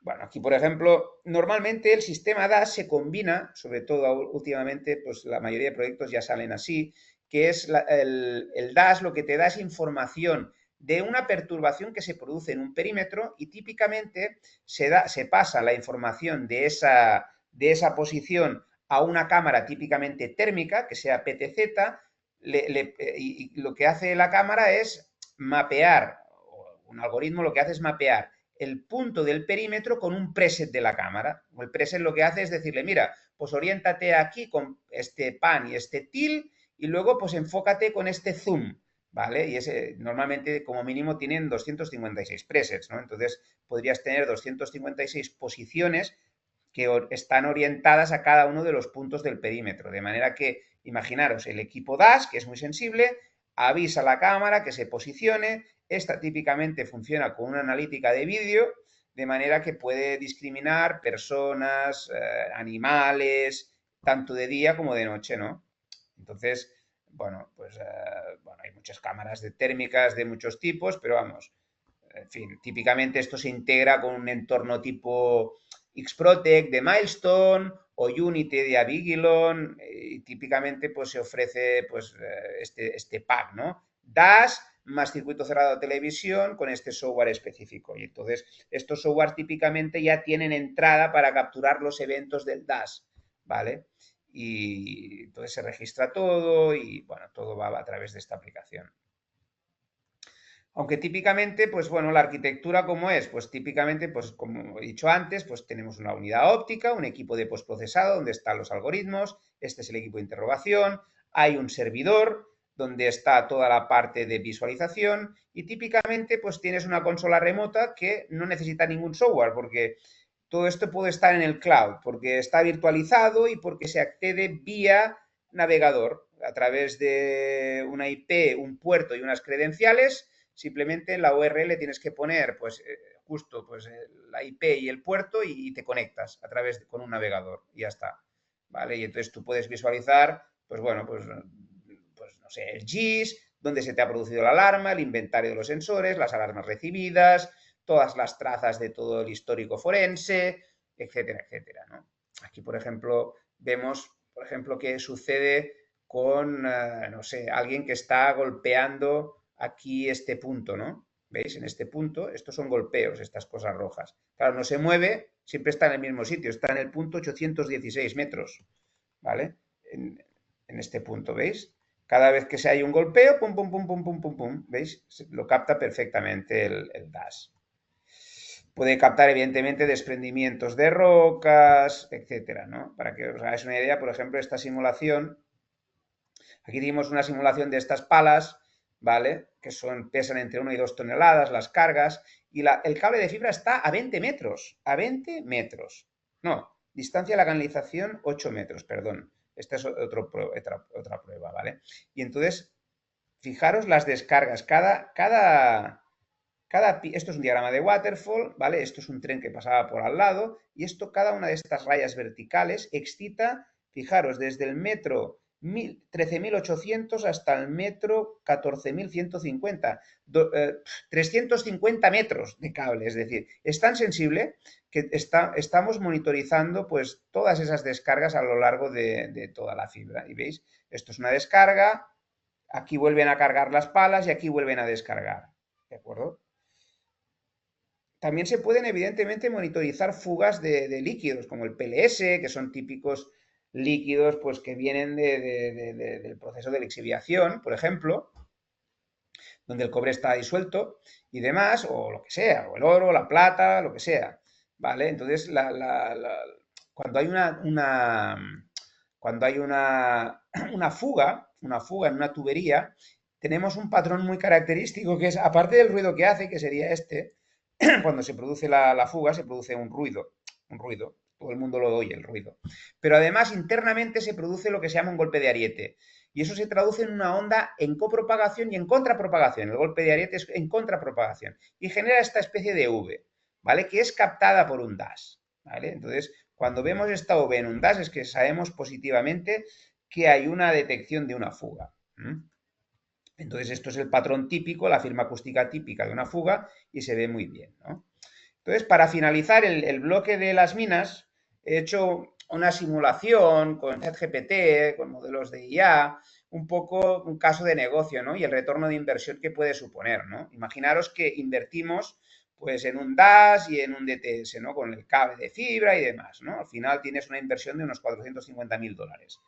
Bueno, aquí por ejemplo, normalmente el sistema DAS se combina, sobre todo últimamente, pues la mayoría de proyectos ya salen así, que es el DAS lo que te da es información de una perturbación que se produce en un perímetro y típicamente se pasa la información de esa posición a una cámara típicamente térmica, que sea PTZ, y lo que hace la cámara es mapear, un algoritmo lo que hace es mapear el punto del perímetro con un preset de la cámara. El preset lo que hace es decirle, mira, pues oriéntate aquí con este pan y este til y luego pues enfócate con este zoom, ¿vale? Y ese normalmente como mínimo tienen 256 presets, ¿no? Entonces podrías tener 256 posiciones que están orientadas a cada uno de los puntos del perímetro. De manera que, imaginaros, el equipo DAS, que es muy sensible, avisa a la cámara que se posicione. Esta típicamente funciona con una analítica de vídeo, de manera que puede discriminar personas, animales, tanto de día como de noche, ¿no? Entonces, bueno, pues bueno, hay muchas cámaras de térmicas de muchos tipos, pero vamos, en fin, típicamente esto se integra con un entorno tipo Xprotect de Milestone o Unity de Avigilon y típicamente pues se ofrece pues este pack, ¿no? DAS más circuito cerrado de televisión con este software específico. Y entonces estos softwares típicamente ya tienen entrada para capturar los eventos del DAS, ¿vale? Y entonces se registra todo y bueno, todo va a través de esta aplicación. Aunque típicamente, pues bueno, la arquitectura como es, pues típicamente, pues como he dicho antes, pues tenemos una unidad óptica, un equipo de postprocesado donde están los algoritmos, este es el equipo de interrogación, hay un servidor donde está toda la parte de visualización y típicamente pues tienes una consola remota que no necesita ningún software porque todo esto puede estar en el cloud, porque está virtualizado y porque se accede vía navegador a través de una IP, un puerto y unas credenciales. Simplemente en la URL tienes que poner pues justo pues la IP y el puerto y te conectas a través con un navegador y ya está, ¿vale? Y entonces tú puedes visualizar, pues bueno, pues no sé, el GIS, dónde se te ha producido la alarma, el inventario de los sensores, las alarmas recibidas, todas las trazas de todo el histórico forense, etcétera, etcétera, ¿no? Aquí, por ejemplo, vemos, por ejemplo, qué sucede con, no sé, alguien que está golpeando aquí este punto, ¿no? ¿Veis? En este punto, estos son golpeos, estas cosas rojas. Claro, no se mueve, siempre está en el mismo sitio, está en el punto 816 metros, ¿vale? En este punto, ¿veis? Cada vez que se hay un golpeo, pum, pum, pum, pum, pum, pum, pum, ¿veis? Lo capta perfectamente el DAS. Puede captar, evidentemente, desprendimientos de rocas, etcétera, ¿no? Para que os hagáis una idea, por ejemplo, esta simulación, Aquí tenemos una simulación de estas palas, ¿vale? Que pesan entre 1 y 2 toneladas las cargas, y el cable de fibra está a 20 metros, a 20 metros. No, distancia de la canalización 8 metros, perdón. Esta es otra prueba, ¿vale? Y entonces, fijaros las descargas. Esto es un diagrama de waterfall, ¿vale? Esto es un tren que pasaba por al lado, y cada una de estas rayas verticales excita, fijaros, desde el metro 13.800 hasta el metro 14.150, 350 metros de cable, es decir, es tan sensible que estamos monitorizando pues todas esas descargas a lo largo de toda la fibra. Y veis, esto es una descarga, aquí vuelven a cargar las palas y aquí vuelven a descargar, ¿de acuerdo? También se pueden, evidentemente, monitorizar fugas de líquidos, como el PLS, que son típicos líquidos pues, que vienen del proceso de lixiviación, por ejemplo, donde el cobre está disuelto y demás, o lo que sea, o el oro, la plata, lo que sea, ¿vale? Entonces, cuando hay cuando hay una fuga en una tubería, tenemos un patrón muy característico que es, aparte del ruido que hace, que sería este, cuando se produce la fuga, se produce un ruido, todo el mundo lo oye, el ruido. Pero además, internamente se produce lo que se llama un golpe de ariete. Y eso se traduce en una onda en copropagación y en contrapropagación. El golpe de ariete es en contrapropagación. Y genera esta especie de V, ¿vale? Que es captada por un DAS, ¿vale? Entonces, cuando vemos esta V en un DAS es que sabemos positivamente que hay una detección de una fuga. Entonces, esto es el patrón típico, la firma acústica típica de una fuga y se ve muy bien, ¿no? Entonces, para finalizar el bloque de las minas, he hecho una simulación con ChatGPT, con modelos de IA, un poco un caso de negocio, ¿no? Y el retorno de inversión que puede suponer, ¿no? Imaginaros que invertimos pues en un DAS y en un DTS, ¿no? Con el cable de fibra y demás, ¿no? Al final tienes una inversión de unos 450.000 dólares.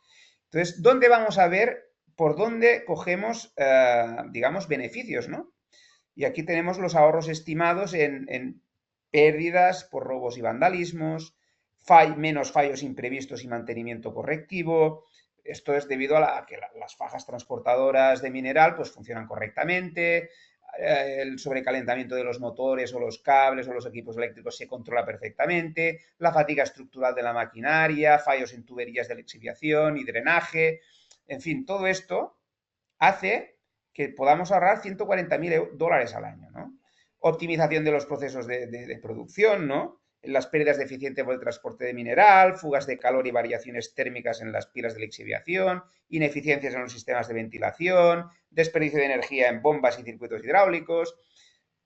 Entonces, ¿dónde vamos a ver por dónde cogemos, digamos, beneficios, ¿no? Y aquí tenemos los ahorros estimados en pérdidas por robos y vandalismos, menos fallos imprevistos y mantenimiento correctivo. Esto es debido a que las fajas transportadoras de mineral pues funcionan correctamente, el sobrecalentamiento de los motores o los cables o los equipos eléctricos se controla perfectamente, la fatiga estructural de la maquinaria, fallos en tuberías de lixiviación y drenaje, en fin, todo esto hace que podamos ahorrar 140.000 dólares al año, ¿no? Optimización de los procesos de producción, ¿no? Las pérdidas de eficiencia por el transporte de mineral, fugas de calor y variaciones térmicas en las pilas de lixiviación, ineficiencias en los sistemas de ventilación, desperdicio de energía en bombas y circuitos hidráulicos.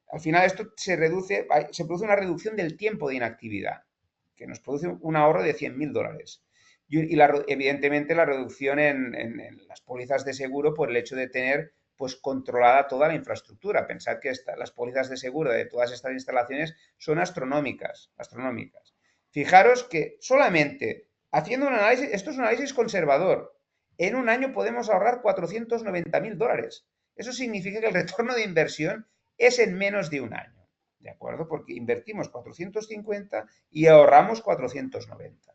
Al final esto se produce una reducción del tiempo de inactividad, que nos produce un ahorro de 100.000 dólares. Y evidentemente la reducción en las pólizas de seguro por el hecho de tener pues controlada toda la infraestructura. Pensad que las pólizas de seguro de todas estas instalaciones son astronómicas, astronómicas. Fijaros que solamente haciendo un análisis, esto es un análisis conservador, en un año podemos ahorrar 490.000 dólares. Eso significa que el retorno de inversión es en menos de un año, ¿de acuerdo? Porque invertimos 450 y ahorramos 490.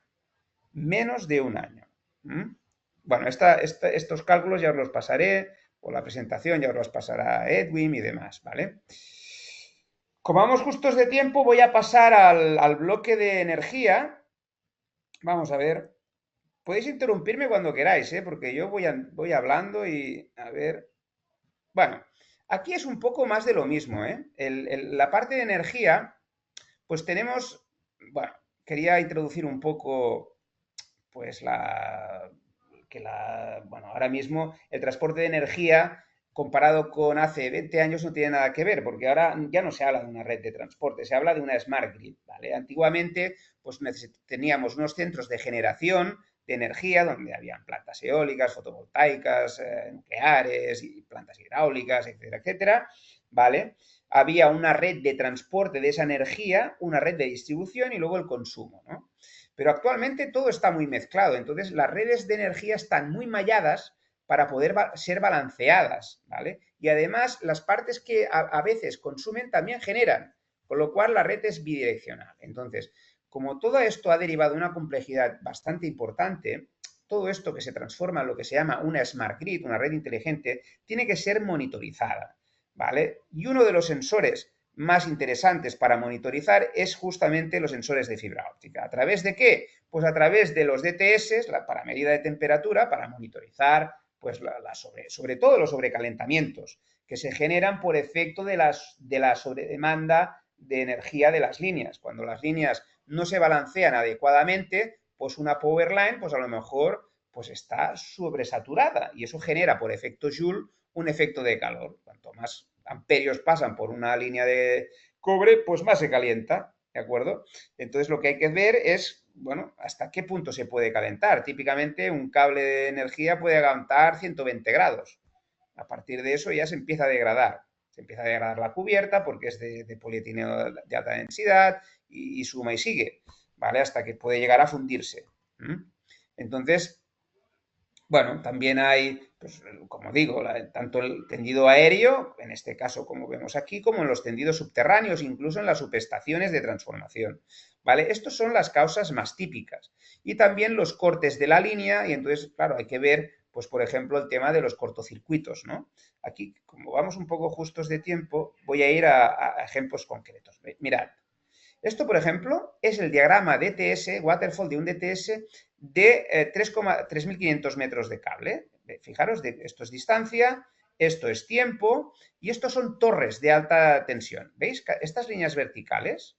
Menos de un año. Bueno, estos cálculos ya os los pasaré, o la presentación ya os los pasará Edwin y demás, ¿vale? Como vamos justos de tiempo, voy a pasar al bloque de energía. Vamos a ver. Podéis interrumpirme cuando queráis, ¿eh? Porque yo voy hablando y a ver. Bueno, aquí es un poco más de lo mismo, ¿eh? La parte de energía, pues tenemos, bueno, quería introducir un poco pues bueno, ahora mismo el transporte de energía comparado con hace 20 años no tiene nada que ver, porque ahora ya no se habla de una red de transporte, se habla de una smart grid, ¿vale? Antiguamente, pues teníamos unos centros de generación de energía donde habían plantas eólicas, fotovoltaicas, nucleares y plantas hidráulicas, etcétera, etcétera, ¿vale? Había una red de transporte de esa energía, una red de distribución y luego el consumo, ¿no? Pero actualmente todo está muy mezclado, entonces las redes de energía están muy malladas para poder ser balanceadas, ¿vale? Y además las partes que a veces consumen también generan, con lo cual la red es bidireccional. Entonces, como todo esto ha derivado de una complejidad bastante importante, todo esto que se transforma en lo que se llama una smart grid, una red inteligente, tiene que ser monitorizada, ¿vale? Y uno de los sensores más interesantes para monitorizar es justamente los sensores de fibra óptica. ¿A través de qué? Pues a través de los DTS, para medida de temperatura, para monitorizar pues sobre todo los sobrecalentamientos que se generan por efecto de la sobredemanda de energía de las líneas. Cuando las líneas no se balancean adecuadamente, pues una power line, pues a lo mejor pues está sobresaturada y eso genera por efecto Joule un efecto de calor. Cuanto más amperios pasan por una línea de cobre, pues más se calienta, ¿de acuerdo? Entonces lo que hay que ver es, bueno, hasta qué punto se puede calentar. Típicamente un cable de energía puede aguantar 120 grados. A partir de eso ya se empieza a degradar. Se empieza a degradar la cubierta porque es de polietileno de alta densidad y suma y sigue, ¿vale? Hasta que puede llegar a fundirse. Entonces, bueno, también hay, pues, como digo, tanto el tendido aéreo, en este caso como vemos aquí, como en los tendidos subterráneos, incluso en las subestaciones de transformación. ¿Vale? Estas son las causas más típicas. Y también los cortes de la línea, y entonces, claro, hay que ver, pues, por ejemplo, el tema de los cortocircuitos, ¿no? Aquí, como vamos un poco justos de tiempo, voy a ir a ejemplos concretos. Mirad, esto, por ejemplo, es el diagrama DTS, waterfall de un DTS de 3.500 metros de cable. Fijaros, esto es distancia, esto es tiempo y estos son torres de alta tensión. ¿Veis? Estas líneas verticales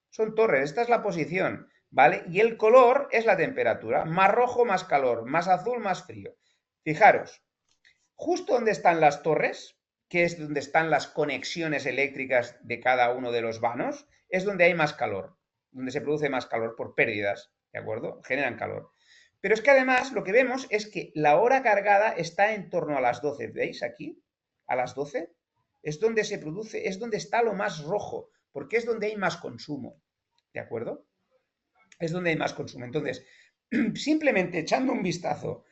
son torres, esta es la posición, ¿vale? Y el color es la temperatura, más rojo, más calor, más azul, más frío. Fijaros, justo donde están las torres, que es donde están las conexiones eléctricas de cada uno de los vanos, es donde hay más calor, donde se produce más calor por pérdidas, ¿de acuerdo? Generan calor. Pero es que además lo que vemos es que la hora cargada está en torno a las 12, ¿veis aquí? A las 12 es donde se produce, es donde está lo más rojo, porque es donde hay más consumo, ¿de acuerdo? Es donde hay más consumo. Entonces, simplemente echando un vistazo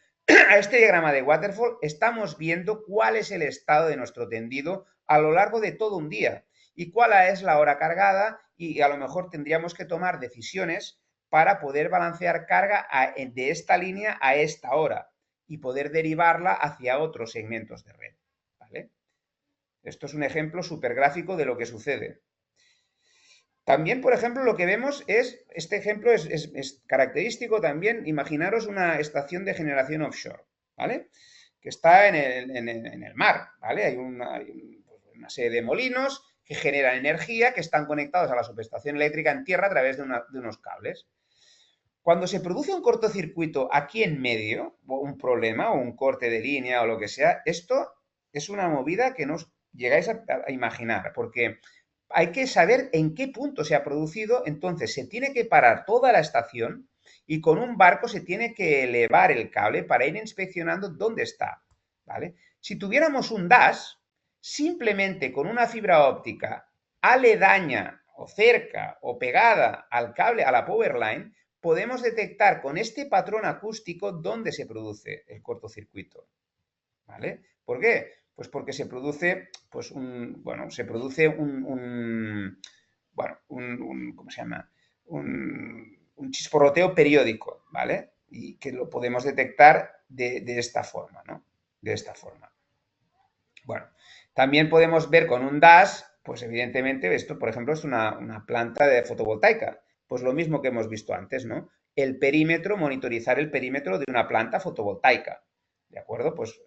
a este diagrama de waterfall, estamos viendo cuál es el estado de nuestro tendido a lo largo de todo un día y cuál es la hora cargada y a lo mejor tendríamos que tomar decisiones para poder balancear carga de esta línea a esta hora y poder derivarla hacia otros segmentos de red. ¿Vale? Esto es un ejemplo súper gráfico de lo que sucede. También, por ejemplo, lo que vemos es, este ejemplo es característico también, imaginaros una estación de generación offshore, ¿vale? Que está en el mar, ¿vale? Hay una serie de molinos que generan energía que están conectados a la subestación eléctrica en tierra a través de unos cables. Cuando se produce un cortocircuito aquí en medio, o un problema, o un corte de línea o lo que sea, esto es una movida que no os llegáis a imaginar, porque hay que saber en qué punto se ha producido, entonces se tiene que parar toda la estación y con un barco se tiene que elevar el cable para ir inspeccionando dónde está, ¿vale? Si tuviéramos un DAS, simplemente con una fibra óptica aledaña o cerca o pegada al cable, a la power line, podemos detectar con este patrón acústico dónde se produce el cortocircuito, ¿vale? ¿Por qué? Pues porque se produce, pues se produce ¿cómo se llama? Un chisporroteo periódico, ¿vale? Y que lo podemos detectar de esta forma, ¿no? De esta forma. Bueno, también podemos ver con un DAS, pues evidentemente esto, por ejemplo, es una planta de fotovoltaica. Pues lo mismo que hemos visto antes, ¿no? El perímetro, monitorizar el perímetro de una planta fotovoltaica. ¿De acuerdo? Pues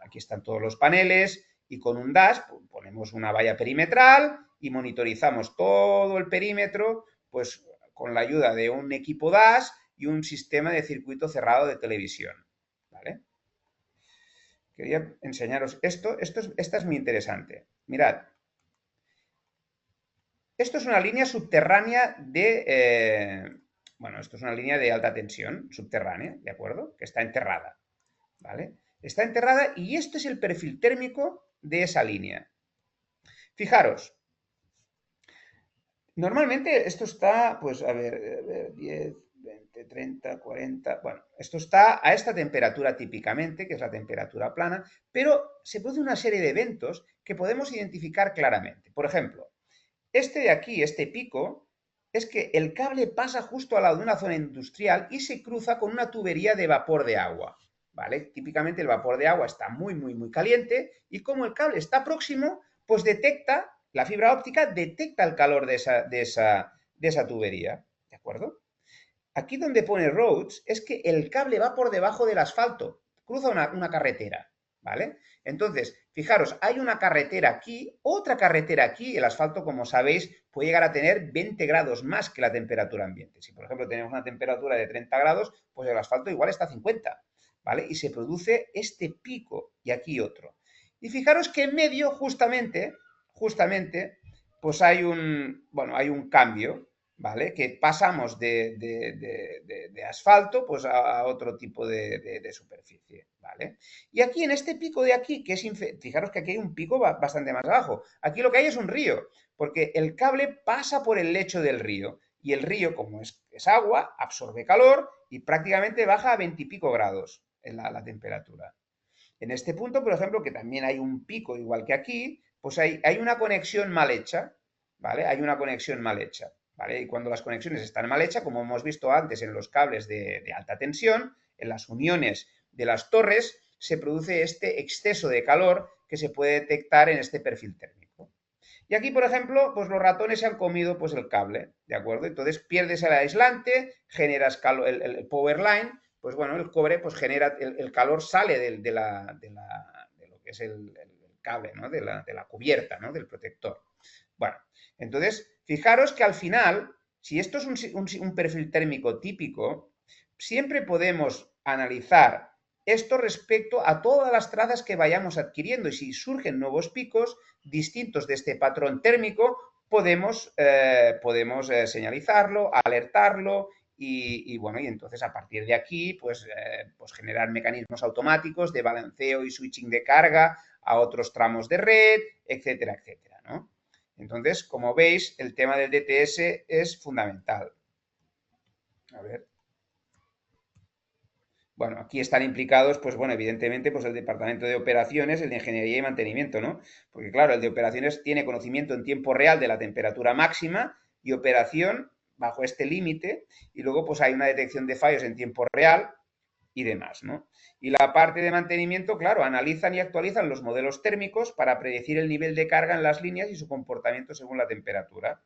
aquí están todos los paneles y con un DAS ponemos una valla perimetral y monitorizamos todo el perímetro, pues con la ayuda de un equipo DAS y un sistema de circuito cerrado de televisión. ¿Vale? Quería enseñaros esto. Esta es muy interesante. Mirad. Esto es una línea subterránea bueno, esto es una línea de alta tensión subterránea, ¿de acuerdo? Que está enterrada, ¿vale? Está enterrada y este es el perfil térmico de esa línea. Fijaros, normalmente esto está, pues, a ver 10, 20, 30, 40, bueno, esto está a esta temperatura típicamente, que es la temperatura plana, pero se produce una serie de eventos que podemos identificar claramente. Por ejemplo, este de aquí, este pico, es que el cable pasa justo al lado de una zona industrial y se cruza con una tubería de vapor de agua, ¿vale? Típicamente el vapor de agua está muy, muy, muy caliente y como el cable está próximo, pues detecta, la fibra óptica detecta el calor de esa tubería, ¿de acuerdo? Aquí donde pone roads es que el cable va por debajo del asfalto, cruza una carretera, ¿vale? Entonces, fijaros, hay una carretera aquí, otra carretera aquí, el asfalto, como sabéis, puede llegar a tener 20 grados más que la temperatura ambiente. Si, por ejemplo, tenemos una temperatura de 30 grados, pues el asfalto igual está a 50, ¿vale? Y se produce este pico y aquí otro. Y fijaros que en medio, justamente, pues bueno, hay un cambio, ¿vale? Que pasamos de asfalto pues a otro tipo de superficie, ¿vale? Y aquí en este pico de aquí, que es, fijaros que aquí hay un pico bastante más abajo, aquí lo que hay es un río, porque el cable pasa por el lecho del río y el río, como es agua, absorbe calor y prácticamente baja a 20 y pico grados en la temperatura. En este punto, por ejemplo, que también hay un pico igual que aquí, pues hay una conexión mal hecha, ¿vale? Hay una conexión mal hecha, ¿vale? Y cuando las conexiones están mal hechas, como hemos visto antes en los cables de alta tensión, en las uniones de las torres, se produce este exceso de calor que se puede detectar en este perfil térmico. Y aquí, por ejemplo, pues los ratones se han comido pues el cable, ¿de acuerdo? Entonces pierdes el aislante, generas el power line, pues bueno, el cobre pues genera, el calor sale de lo que es el cable, ¿no? De la cubierta, ¿no? Del protector. Bueno, entonces, fijaros que al final, si esto es un perfil térmico típico, siempre podemos analizar esto respecto a todas las trazas que vayamos adquiriendo y si surgen nuevos picos distintos de este patrón térmico, podemos señalizarlo, alertarlo bueno, y entonces a partir de aquí, pues generar mecanismos automáticos de balanceo y switching de carga a otros tramos de red, etcétera, etcétera, ¿no? Entonces, como veis, el tema del DTS es fundamental. A ver. Bueno, aquí están implicados, pues bueno, evidentemente, pues el departamento de operaciones, el de ingeniería y mantenimiento, ¿no? Porque claro, el de operaciones tiene conocimiento en tiempo real de la temperatura máxima y operación bajo este límite, y luego pues hay una detección de fallos en tiempo real y demás, ¿no? Y la parte de mantenimiento, claro, analizan y actualizan los modelos térmicos para predecir el nivel de carga en las líneas y su comportamiento según la temperatura.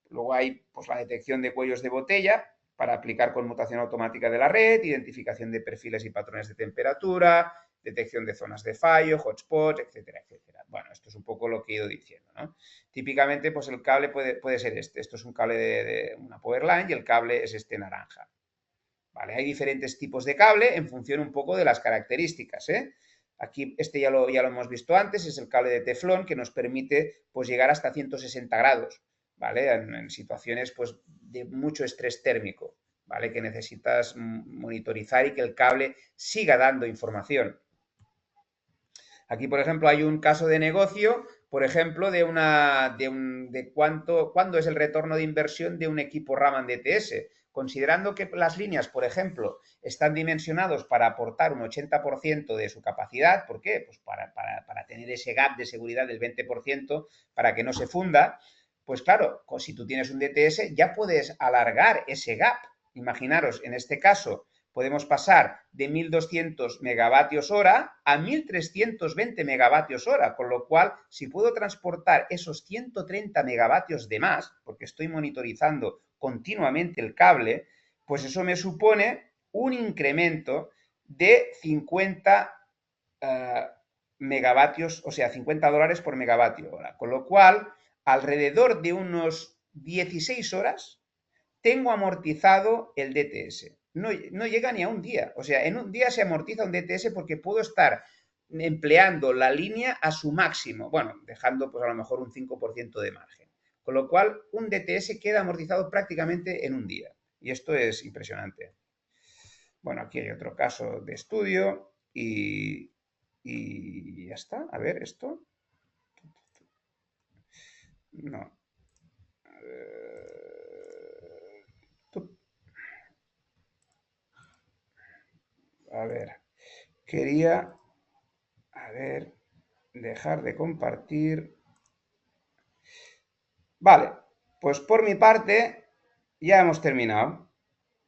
Luego hay pues, la detección de cuellos de botella para aplicar conmutación automática de la red, identificación de perfiles y patrones de temperatura, detección de zonas de fallo, hotspots, etcétera, etcétera. Bueno, esto es un poco lo que he ido diciendo, ¿no? Típicamente, pues el cable puede ser este. Esto es un cable de una power line y el cable es este naranja. ¿Vale? Hay diferentes tipos de cable en función un poco de las características, ¿eh? Aquí este ya lo hemos visto antes, es el cable de teflón que nos permite pues, llegar hasta 160 grados, ¿vale? En situaciones pues, de mucho estrés térmico, ¿vale? Que necesitas monitorizar y que el cable siga dando información. Aquí, por ejemplo, hay un caso de negocio, por ejemplo, cuánto es el retorno de inversión de un equipo Raman DTS. Considerando que las líneas, por ejemplo, están dimensionados para aportar un 80% de su capacidad, ¿por qué? Pues para tener ese gap de seguridad del 20% para que no se funda, pues claro, si tú tienes un DTS ya puedes alargar ese gap. Imaginaros, en este caso, podemos pasar de 1200 megavatios hora a 1320 megavatios hora, con lo cual, si puedo transportar esos 130 megavatios de más, porque estoy monitorizando continuamente el cable, pues eso me supone un incremento de 50 megavatios, o sea, $50 por megavatio hora, con lo cual, alrededor de unos 16 horas, tengo amortizado el DTS. No llega ni a un día. O sea, en un día se amortiza un DTS porque puedo estar empleando la línea a su máximo. Bueno, dejando pues a lo mejor un 5% de margen. Con lo cual, un DTS queda amortizado prácticamente en un día. Y esto es impresionante. Bueno, aquí hay otro caso de estudio y ya está. A ver, esto. No. A ver. Quería, a ver, dejar de compartir. Vale, pues por mi parte Ya hemos terminado.